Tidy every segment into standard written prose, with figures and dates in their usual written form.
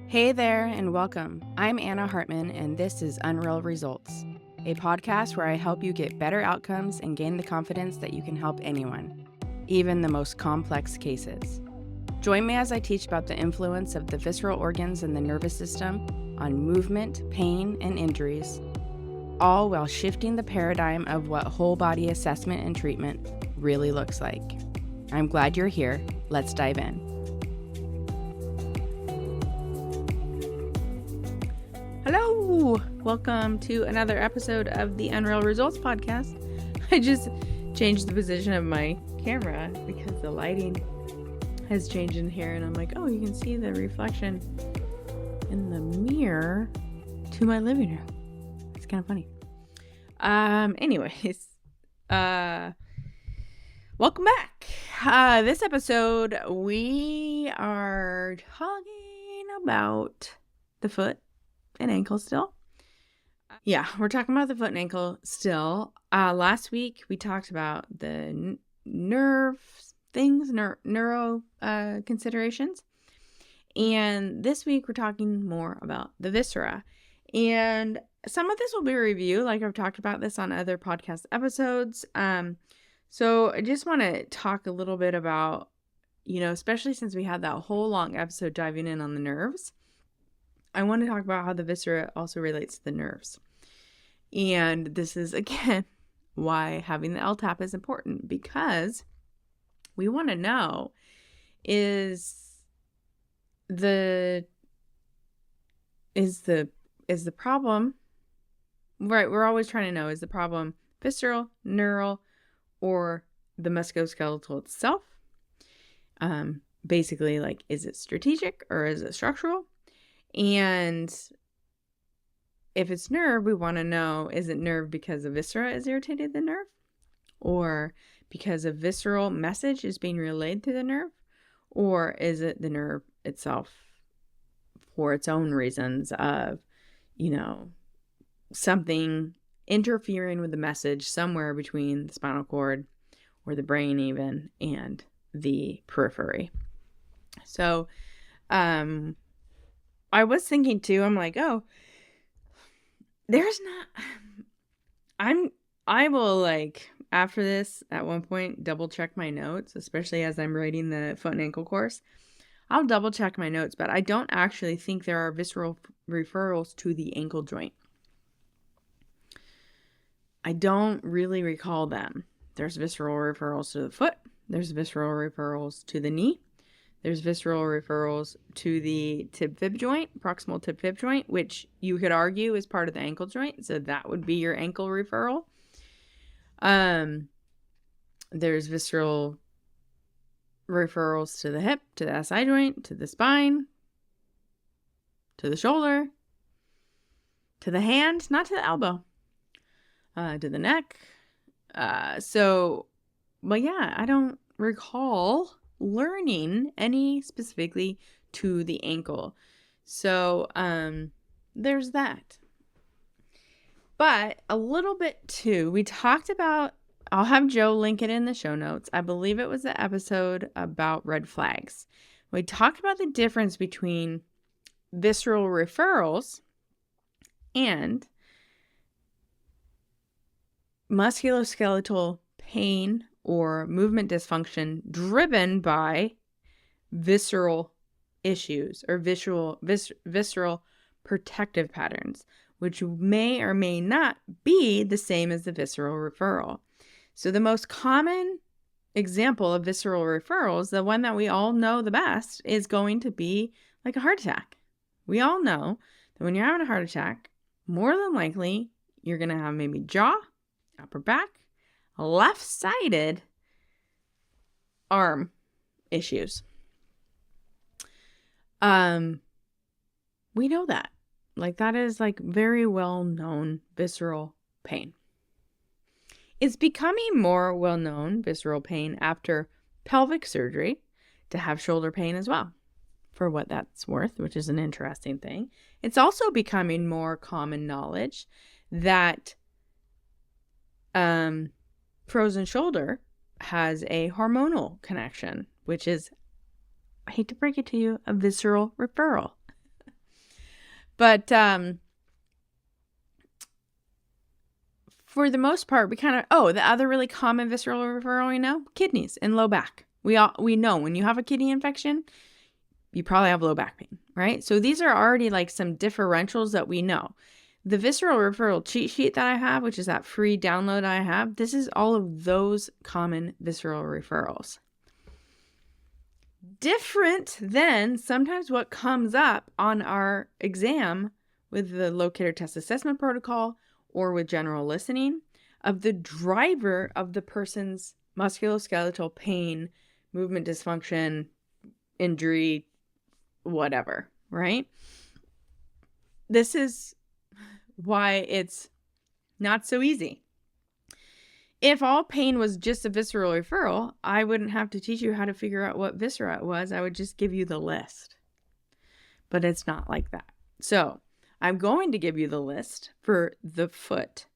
Hey there, and welcome. I'm Anna Hartman, and this is Unreal Results, a podcast where I help you get better outcomes and gain the confidence that you can help anyone, even the most complex cases. Join me as I teach about the influence of the visceral organs in the nervous system on movement, pain, and injuries, all while shifting the paradigm of what whole body assessment and treatment really looks like. I'm glad you're here. Let's dive in. Hello! Welcome to another episode of the Unreal Results podcast. I just changed the position of my camera because the lighting has changed in here, and I'm like, oh, you can see the reflection in the mirror to my living room. It's kind of funny. Anyways, welcome back. This episode, we are talking about the foot and ankle still. Yeah, we're talking about the foot and ankle still. Last week we talked about the nerve things, neuro considerations. And this week we're talking more about the viscera. And some of this will be a review, like I've talked about this on other podcast episodes. So I just want to talk a little bit about, especially since we had that whole long episode diving in on the nerves, I want to talk about how the viscera also relates to the nerves. And this is, again, why having the LTAP is important, because we want to know, is the problem, right? We're always trying to know, is the problem visceral, neural, or the musculoskeletal itself? Basically, like, is it strategic or is it structural? And if it's nerve, we want to know, is it nerve because the viscera is irritated the nerve? Or because a visceral message is being relayed to the nerve? Or is it the nerve itself for its own reasons of, something interfering with the message somewhere between the spinal cord or the brain even and the periphery? So, I was thinking too, I'm like, oh, I will, like, after this at one point double check my notes, especially as I'm writing the foot and ankle course. I'll double check my notes, but I don't actually think there are visceral referrals to the ankle joint. I don't really recall them. There's visceral referrals to the foot. There's visceral referrals to the knee. There's visceral referrals to the tib-fib joint, proximal tib-fib joint, which you could argue is part of the ankle joint. So that would be your ankle referral. There's visceral referrals to the hip, to the SI joint, to the spine, to the shoulder, to the hand, not to the elbow, to the neck. But yeah, I don't recall learning any specifically to the ankle. So there's that. But a little bit too, we talked about, I'll have Joe link it in the show notes. I believe it was the episode about red flags. We talked about the difference between visceral referrals and musculoskeletal pain or movement dysfunction driven by visceral issues or visceral protective patterns, which may or may not be the same as the visceral referral. So the most common example of visceral referrals, the one that we all know the best, is going to be like a heart attack. We all know that when you're having a heart attack, more than likely, you're going to have maybe jaw, upper back, left-sided arm issues. We know that. Like, that is like very well-known visceral pain. It's becoming more well-known visceral pain after pelvic surgery to have shoulder pain as well, for what that's worth, which is an interesting thing. It's also becoming more common knowledge that frozen shoulder has a hormonal connection, which is, I hate to break it to you, a visceral referral. But for the most part, we kind of, the other really common visceral referral we know, kidneys and low back. We know when you have a kidney infection, you probably have low back pain, right? So these are already like some differentials that we know. The visceral referral cheat sheet that I have, which is that free download I have, this is all of those common visceral referrals. Different than sometimes what comes up on our exam with the locator test assessment protocol or with general listening of the driver of the person's musculoskeletal pain, movement dysfunction, injury, whatever, right? This is why it's not so easy. If all pain was just a visceral referral, I wouldn't have to teach you how to figure out what viscera it was. I would just give you the list. But it's not like that. So I'm going to give you the list for the foot,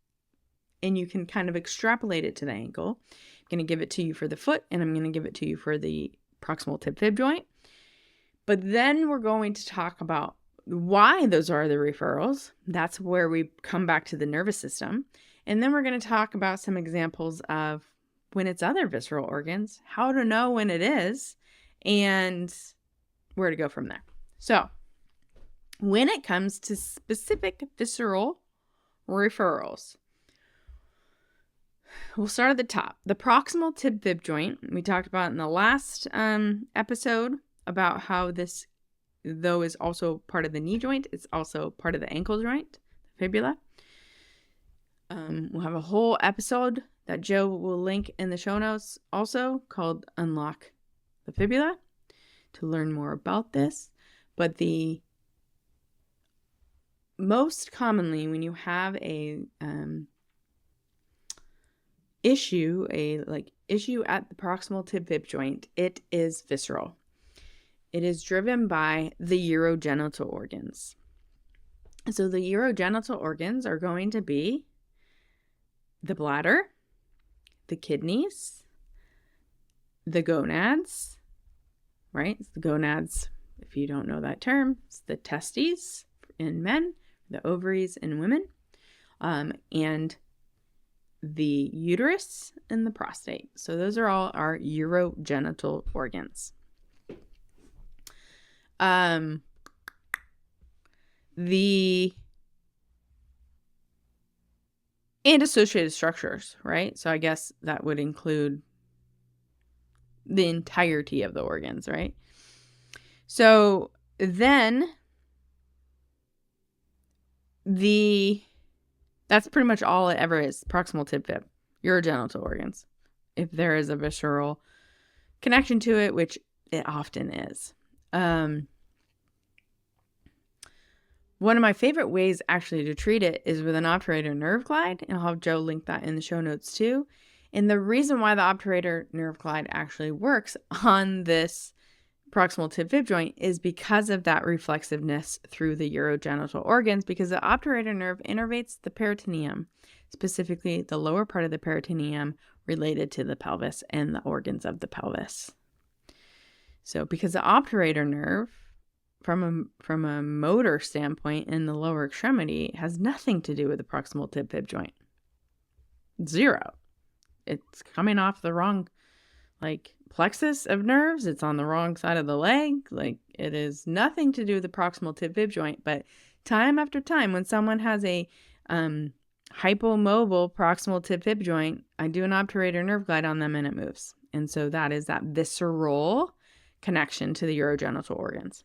and you can kind of extrapolate it to the ankle. I'm going to give it to you for the foot, and I'm going to give it to you for the proximal tib-fib joint. But then we're going to talk about why those are the referrals. That's where we come back to the nervous system. And then we're going to talk about some examples of when it's other visceral organs, how to know when it is, and where to go from there. So when it comes to specific visceral referrals, we'll start at the top. The proximal tib-fib joint, we talked about in the last episode about how this, though, is also part of the knee joint, it's also part of the ankle joint, the fibula. We'll have a whole episode that Joe will link in the show notes also called Unlock the Fibula to learn more about this. But the most commonly when you have a issue at the proximal tib-fib joint, it is visceral. It is driven by the urogenital organs. So the urogenital organs are going to be the bladder, the kidneys, the gonads, right? It's the gonads, if you don't know that term, it's the testes in men, the ovaries in women, and the uterus and the prostate. So those are all our urogenital organs. And associated structures, right? So I guess that would include the entirety of the organs, right? So then that's pretty much all it ever is, proximal tib-fib, urogenital organs. If there is a visceral connection to it, which it often is. One of my favorite ways actually to treat it is with an obturator nerve glide, and I'll have Joe link that in the show notes too. And the reason why the obturator nerve glide actually works on this proximal tib-fib joint is because of that reflexiveness through the urogenital organs, because the obturator nerve innervates the peritoneum, specifically the lower part of the peritoneum related to the pelvis and the organs of the pelvis. So because the obturator nerve, from a motor standpoint in the lower extremity, has nothing to do with the proximal tib-fib joint. Zero. It's coming off the wrong plexus of nerves. It's on the wrong side of the leg. It is nothing to do with the proximal tib-fib joint. But time after time, when someone has a hypomobile proximal tib-fib joint, I do an obturator nerve glide on them and it moves. And so that is that visceral connection to the urogenital organs.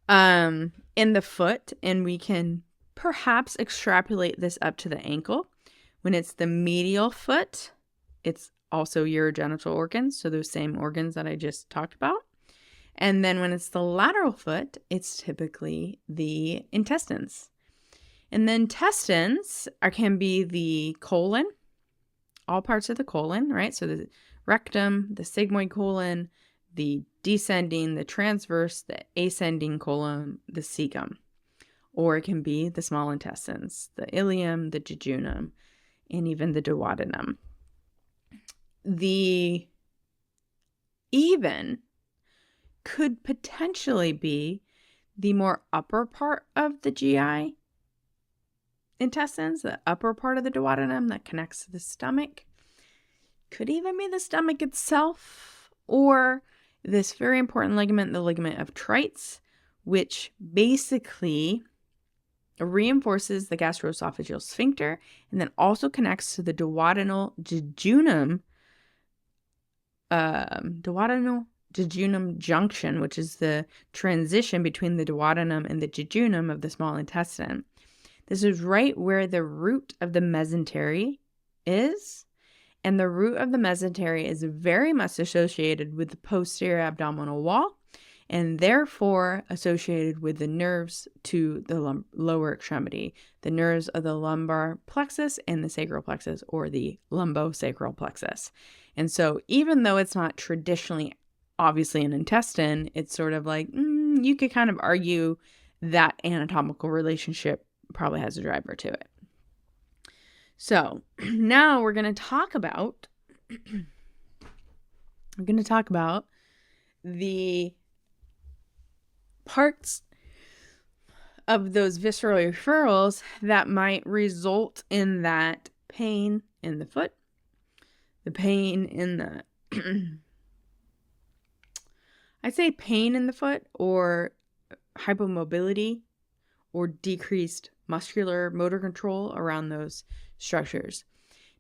In the foot, and we can perhaps extrapolate this up to the ankle. When it's the medial foot, it's also urogenital organs, so those same organs that I just talked about. And then when it's the lateral foot, it's typically the intestines. And the intestines can be the colon, all parts of the colon, right? So the rectum, the sigmoid colon, the descending, the transverse, the ascending colon, the cecum. Or it can be the small intestines, the ileum, the jejunum, and even the duodenum. The even could potentially be the more upper part of the GI intestines, the upper part of the duodenum that connects to the stomach. Could even be the stomach itself, or this very important ligament, the ligament of Treitz, which basically reinforces the gastroesophageal sphincter and then also connects to the duodenal jejunum junction, which is the transition between the duodenum and the jejunum of the small intestine. This is right where the root of the mesentery is, and the root of the mesentery is very much associated with the posterior abdominal wall, and therefore associated with the nerves to the lower extremity, the nerves of the lumbar plexus and the sacral plexus, or the lumbosacral plexus. And so even though it's not traditionally obviously an intestine, it's sort of like, you could kind of argue that anatomical relationship probably has a driver to it. So now we're going to talk about the parts of those visceral referrals that might result in that pain in the foot, the pain in the I'd say pain in the foot, or hypomobility, or decreased muscular motor control around those structures.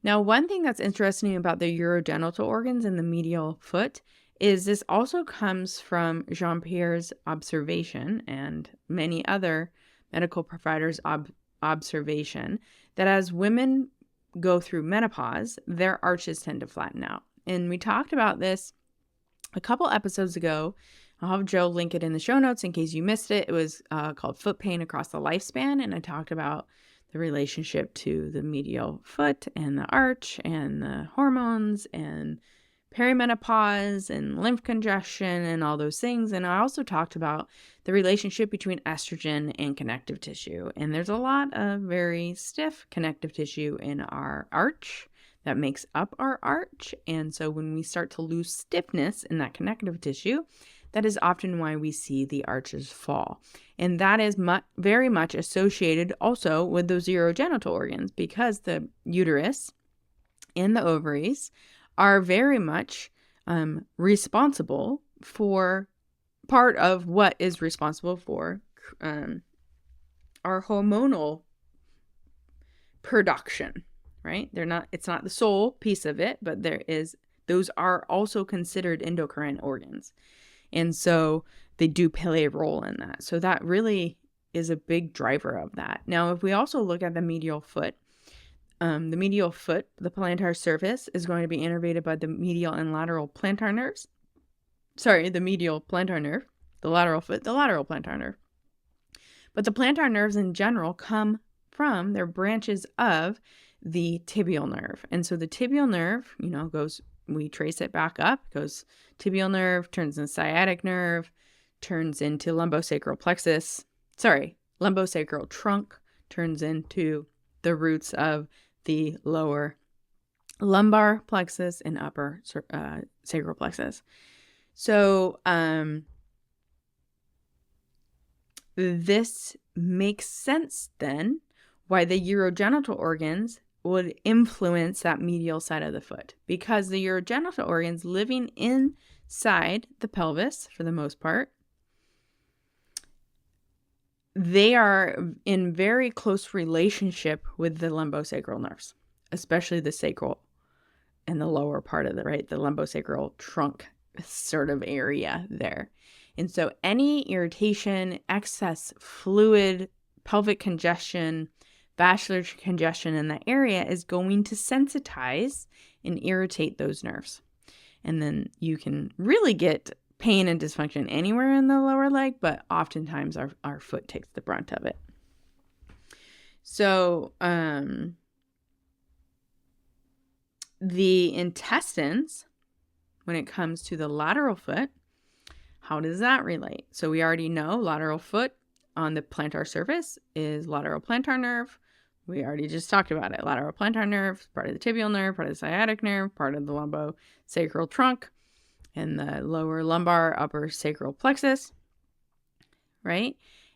Now, one thing that's interesting about the urogenital organs in the medial foot is this also comes from Jean-Pierre's observation and many other medical providers' observation that as women go through menopause, their arches tend to flatten out. And we talked about this a couple episodes ago. I'll have Joe link it in the show notes in case you missed it. It was called Foot Pain Across the Lifespan, and I talked about the relationship to the medial foot and the arch and the hormones and perimenopause and lymph congestion and all those things. And I also talked about the relationship between estrogen and connective tissue. And there's a lot of very stiff connective tissue in our arch that makes up our arch. And so when we start to lose stiffness in that connective tissue, that is often why we see the arches fall. And that is very much associated also with those urogenital organs, because the uterus and the ovaries are very much responsible for part of what is responsible for our hormonal production, right? It's not the sole piece of it, but those are also considered endocrine organs. And so they do play a role in that. So that really is a big driver of that. Now, if we also look at the medial foot, the plantar surface is going to be innervated by the medial and lateral plantar nerves. Sorry, the medial plantar nerve, the lateral foot, the lateral plantar nerve. But the plantar nerves in general come from their branches of the tibial nerve. And so the tibial nerve, we trace it back up, goes tibial nerve, turns into sciatic nerve, turns into lumbosacral trunk, turns into the roots of the lower lumbar plexus and upper sacral plexus. So this makes sense then why the urogenital organs would influence that medial side of the foot, because the urogenital organs living inside the pelvis, for the most part, they are in very close relationship with the lumbosacral nerves, especially the sacral and the lower part of the lumbosacral trunk sort of area there. And so any irritation, excess fluid, pelvic congestion, vascular congestion in that area is going to sensitize and irritate those nerves. And then you can really get pain and dysfunction anywhere in the lower leg, but oftentimes our foot takes the brunt of it. So the intestines, when it comes to the lateral foot, how does that relate? So we already know lateral foot on the plantar surface is lateral plantar nerve. We already just talked about it. Lateral plantar nerve, part of the tibial nerve, part of the sciatic nerve, part of the lumbosacral trunk, and the lower lumbar, upper sacral plexus, right?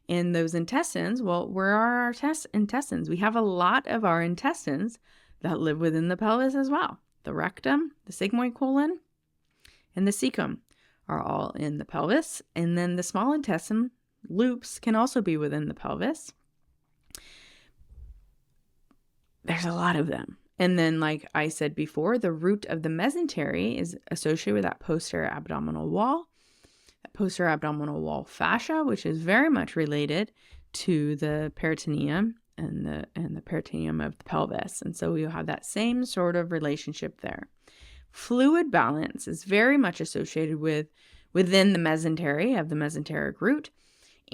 And those intestines, well, where are our intestines? We have a lot of our intestines that live within the pelvis as well. The rectum, the sigmoid colon, and the cecum are all in the pelvis. And then the small intestine loops can also be within the pelvis. There's a lot of them. And then, like I said before, the root of the mesentery is associated with that posterior abdominal wall, that posterior abdominal wall fascia, which is very much related to the peritoneum and the peritoneum of the pelvis. And so we have that same sort of relationship there. Fluid balance is very much associated within the mesentery of the mesenteric root.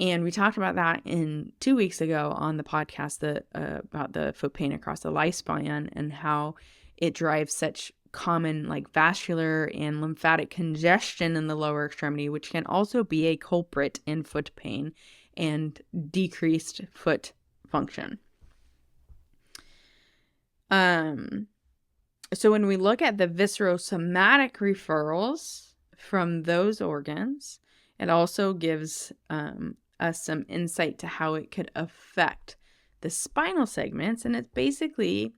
And we talked about that 2 weeks ago on the podcast about the foot pain across the lifespan and how it drives such common like vascular and lymphatic congestion in the lower extremity, which can also be a culprit in foot pain and decreased foot function. So when we look at the viscerosomatic referrals from those organs, it also gives us some insight to how it could affect the spinal segments. And it's basically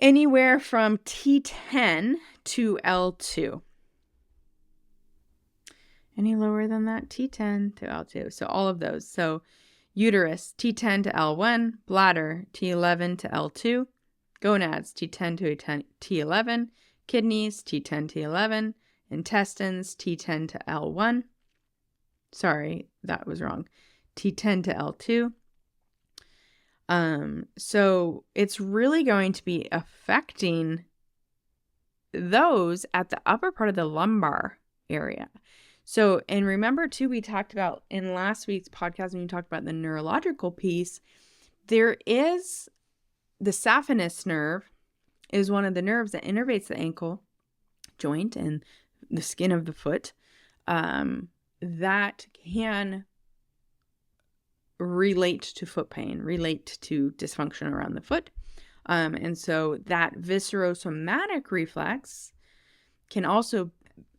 anywhere from T10 to L2. Any lower than that? T10 to L2. So all of those. So uterus, T10 to L1. Bladder, T11 to L2. Gonads, T10 to T11. Kidneys, T10 to T11. Intestines, T10 to L1. Sorry, that was wrong. T10 to L2. So it's really going to be affecting those at the upper part of the lumbar area. So, and remember too, we talked about in last week's podcast when we talked about the neurological piece, there is the saphenous nerve is one of the nerves that innervates the ankle joint and the skin of the foot. That can relate to foot pain, relate to dysfunction around the foot. And so that viscerosomatic reflex can also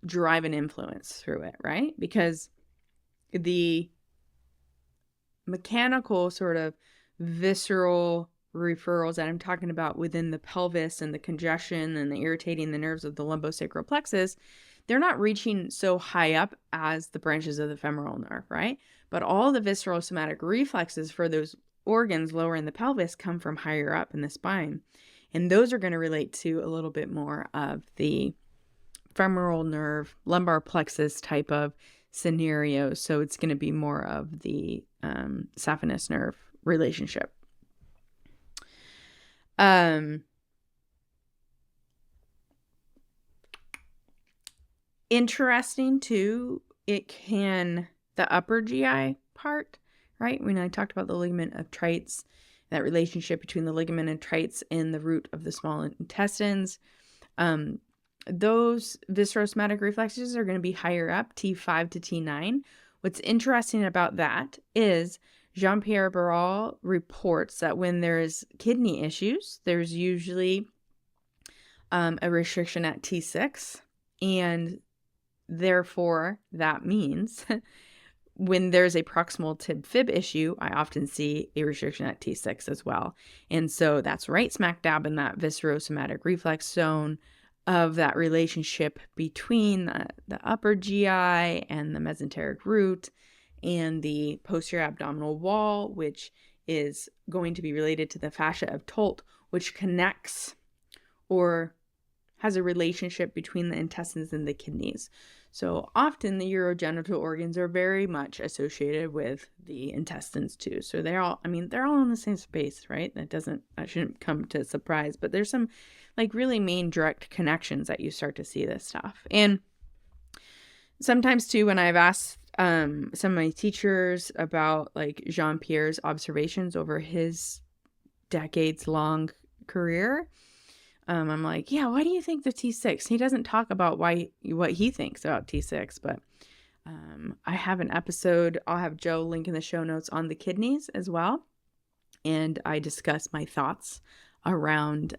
drive an influence through it, right? Because the mechanical sort of visceral referrals that I'm talking about within the pelvis and the congestion and the irritating the nerves of the lumbosacral plexus, they're not reaching so high up as the branches of the femoral nerve, right? But all the viscerosomatic reflexes for those organs lower in the pelvis come from higher up in the spine. And those are going to relate to a little bit more of the femoral nerve, lumbar plexus type of scenario. So it's going to be more of the saphenous nerve relationship. Interesting too, the upper GI part, right? When I talked about the ligament of Treitz, that relationship between the ligament of Treitz and the root of the small intestines, those viscerosomatic reflexes are going to be higher up, T5 to T9. What's interesting about that is Jean-Pierre Barral reports that when there's kidney issues, there's usually a restriction at T6, and therefore that means when there's a proximal tib-fib issue, I often see a restriction at T6 as well. And so that's right smack dab in that viscerosomatic reflex zone of that relationship between the upper GI and the mesenteric root and the posterior abdominal wall, which is going to be related to the fascia of Tolt, which connects or has a relationship between the intestines and the kidneys. So often the urogenital organs are very much associated with the intestines too. So they're all in the same space, right? That shouldn't come to surprise, but there's some like really main direct connections that you start to see this stuff. And sometimes too, when I've asked some of my teachers about like Jean-Pierre's observations over his decades long career, I'm like, yeah, why do you think the T6? He doesn't talk about what he thinks about T6, but I have an episode, I'll have Joe link in the show notes on the kidneys as well. And I discuss my thoughts around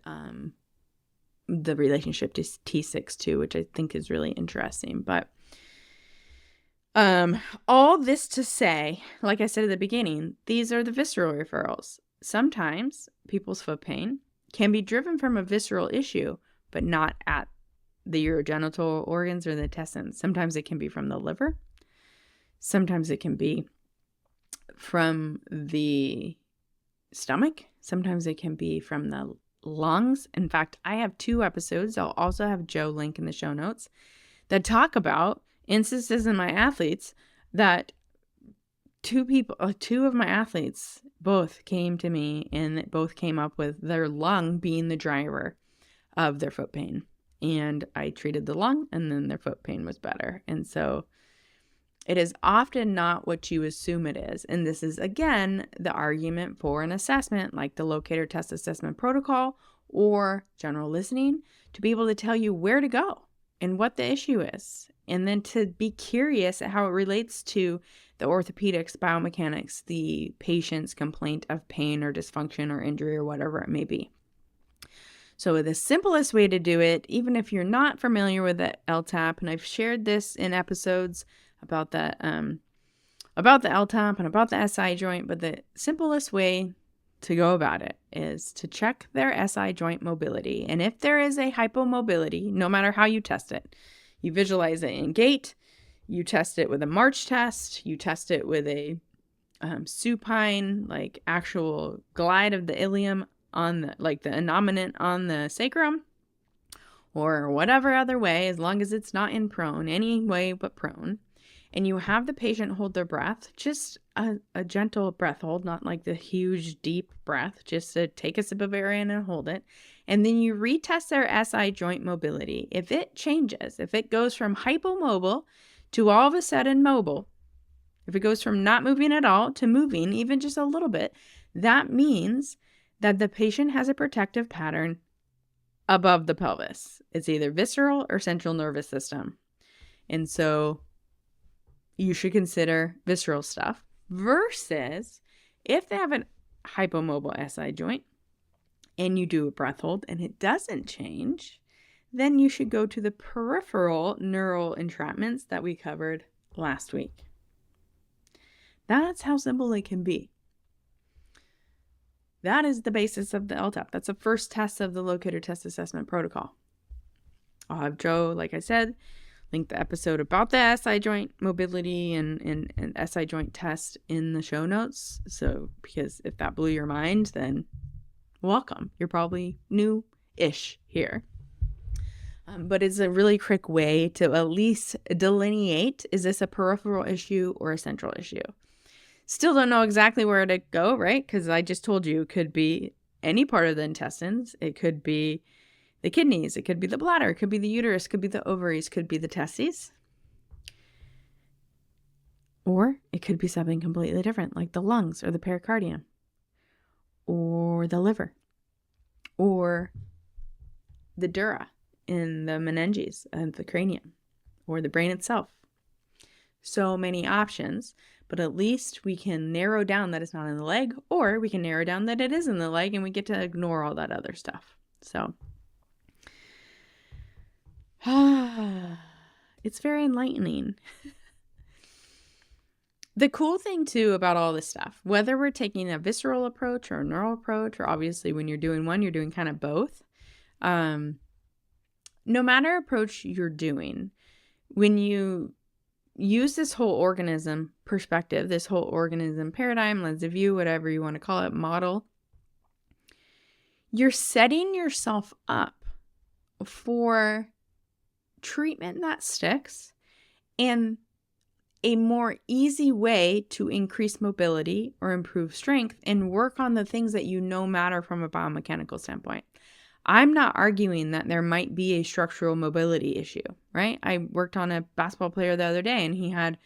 the relationship to T6 too, which I think is really interesting. But All this to say, like I said at the beginning, these are the visceral referrals. Sometimes people's foot pain can be driven from a visceral issue, but not at the urogenital organs or the intestines. Sometimes it can be from the liver. Sometimes it can be from the stomach. Sometimes it can be from the lungs. In fact, I have 2 episodes. I'll also have Joe link in the show notes that talk about instances in my athletes that 2 of my athletes both came to me and both came up with their lung being the driver of their foot pain. And I treated the lung and then their foot pain was better. And so it is often not what you assume it is. And this is, again, the argument for an assessment like the locator test assessment protocol or general listening, to be able to tell you where to go and what the issue is. And then to be curious at how it relates to the orthopedics, biomechanics, the patient's complaint of pain or dysfunction or injury or whatever it may be. So the simplest way to do it, even if you're not familiar with the LTAP, and I've shared this in episodes about the LTAP and about the SI joint, but the simplest way to go about it is to check their SI joint mobility. And if there is a hypomobility, no matter how you test it, you visualize it in gait, you test it with a march test, you test it with a supine, like actual glide of the ilium on the, like the innominate on the sacrum, or whatever other way, as long as it's not in prone, any way but prone. And you have the patient hold their breath, just a gentle breath hold, not like the huge deep breath, just to take a sip of air in and hold it. And then you retest their SI joint mobility. If it changes, if it goes from hypomobile to all of a sudden mobile, if it goes from not moving at all to moving even just a little bit, that means that the patient has a protective pattern above the pelvis. It's either visceral or central nervous system. And so you should consider visceral stuff versus if they have a hypomobile SI joint and you do a breath hold and it doesn't change, then you should go to the peripheral neural entrapments that we covered last week. That's how simple it can be. That is the basis of the LTAP. That's the first test of the locator test assessment protocol. I'll have Joe, like I said, link the episode about the SI joint mobility and SI joint test in the show notes. So, because if that blew your mind, then welcome. You're probably new-ish here. But it's a really quick way to at least delineate, is this a peripheral issue or a central issue? Still don't know exactly where to go, right? Because I just told you it could be any part of the intestines. It could be the kidneys. It could be the bladder. It could be the uterus. It could be the ovaries. It could be the testes. Or it could be something completely different, like the lungs or the pericardium or the liver or the dura in the meninges and the cranium or the brain itself. So many options. But at least we can narrow down that it's not in the leg, or we can narrow down that it is in the leg and we get to ignore all that other stuff. So it's very enlightening. The cool thing too about all this stuff, whether we're taking a visceral approach or a neural approach, or obviously when you're doing one, you're doing kind of both. No matter approach you're doing, when you use this whole organism perspective, this whole organism paradigm, lens of view, whatever you want to call it, model, you're setting yourself up for treatment that sticks and a more easy way to increase mobility or improve strength and work on the things that you know matter from a biomechanical standpoint. I'm not arguing that there might be a structural mobility issue, right? I worked on a basketball player the other day and he had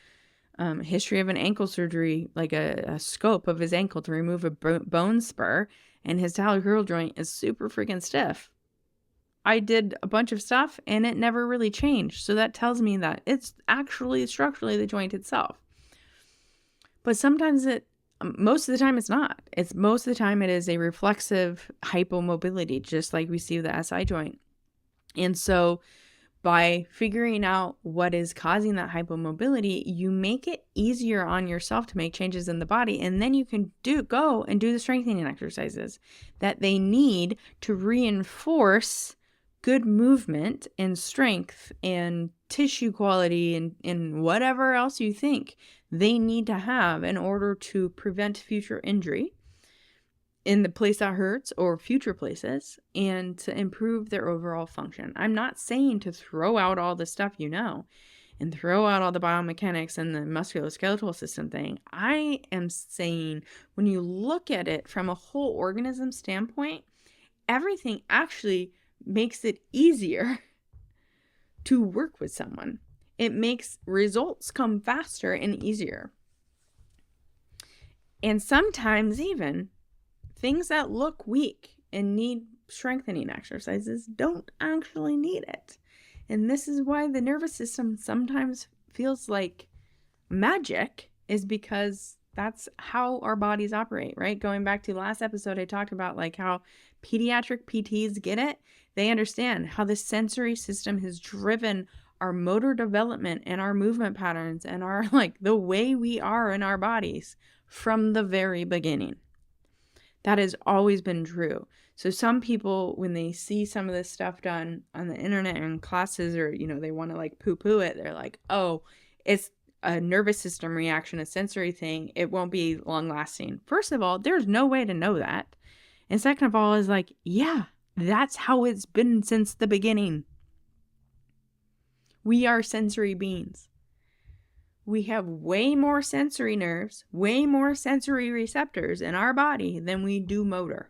a history of an ankle surgery, like a scope of his ankle to remove a bone spur, and his talocrural joint is super freaking stiff. I did a bunch of stuff and it never really changed. So that tells me that it's actually structurally the joint itself. But sometimes most of the time it's not. Most of the time it is a reflexive hypomobility, just like we see with the SI joint. And so By figuring out what is causing that hypomobility, you make it easier on yourself to make changes in the body, and then you can go and do the strengthening exercises that they need to reinforce good movement and strength and tissue quality and whatever else you think they need to have in order to prevent future injury in the place that hurts or future places, and to improve their overall function. I'm not saying to throw out all the stuff and throw out all the biomechanics and the musculoskeletal system thing. I am saying when you look at it from a whole organism standpoint, everything actually makes it easier to work with someone. It makes results come faster and easier. And sometimes even things that look weak and need strengthening exercises don't actually need it. And this is why the nervous system sometimes feels like magic, is because that's how our bodies operate, right? Going back to last episode, I talked about like how pediatric PTs get it. They understand how the sensory system has driven our motor development and our movement patterns and our the way we are in our bodies from the very beginning. That has always been true. So some people, when they see some of this stuff done on the internet or in classes, or, they want to poo-poo it, they're like, oh, it's a nervous system reaction, a sensory thing. It won't be long lasting. First of all, there's no way to know that. And second of all is yeah, that's how it's been since the beginning. We are sensory beings. We have way more sensory nerves, way more sensory receptors in our body than we do motor.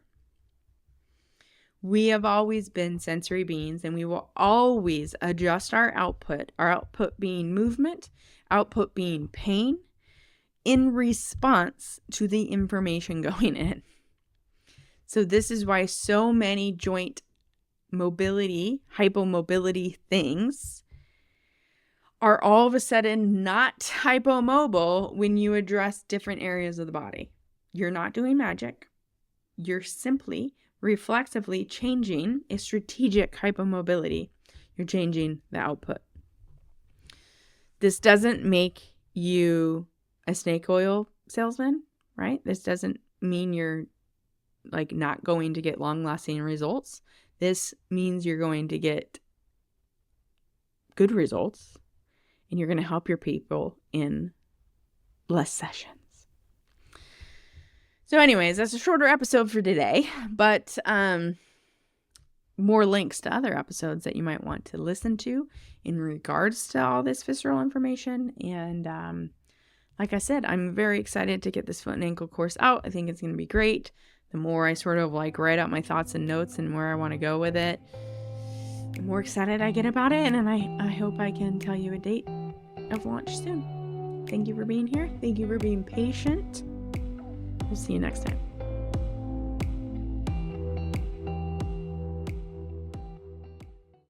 We have always been sensory beings, and we will always adjust our output being movement, output being pain, in response to the information going in. So this is why so many joint mobility, hypomobility things are all of a sudden not hypomobile when you address different areas of the body. You're not doing magic. You're simply reflexively changing a strategic hypomobility. You're changing the output. This doesn't make you a snake oil salesman, right? This doesn't mean you're not going to get long-lasting results. This means you're going to get good results, and you're going to help your people in less sessions. So anyways, that's a shorter episode for today, but more links to other episodes that you might want to listen to in regards to all this visceral information. And like I said, I'm very excited to get this foot and ankle course out. I think it's going to be great. The more I sort of write out my thoughts and notes and where I want to go with it, the more excited I get about it. And I hope I can tell you a date of launch soon. Thank you for being here. Thank you for being patient. We'll see you next time.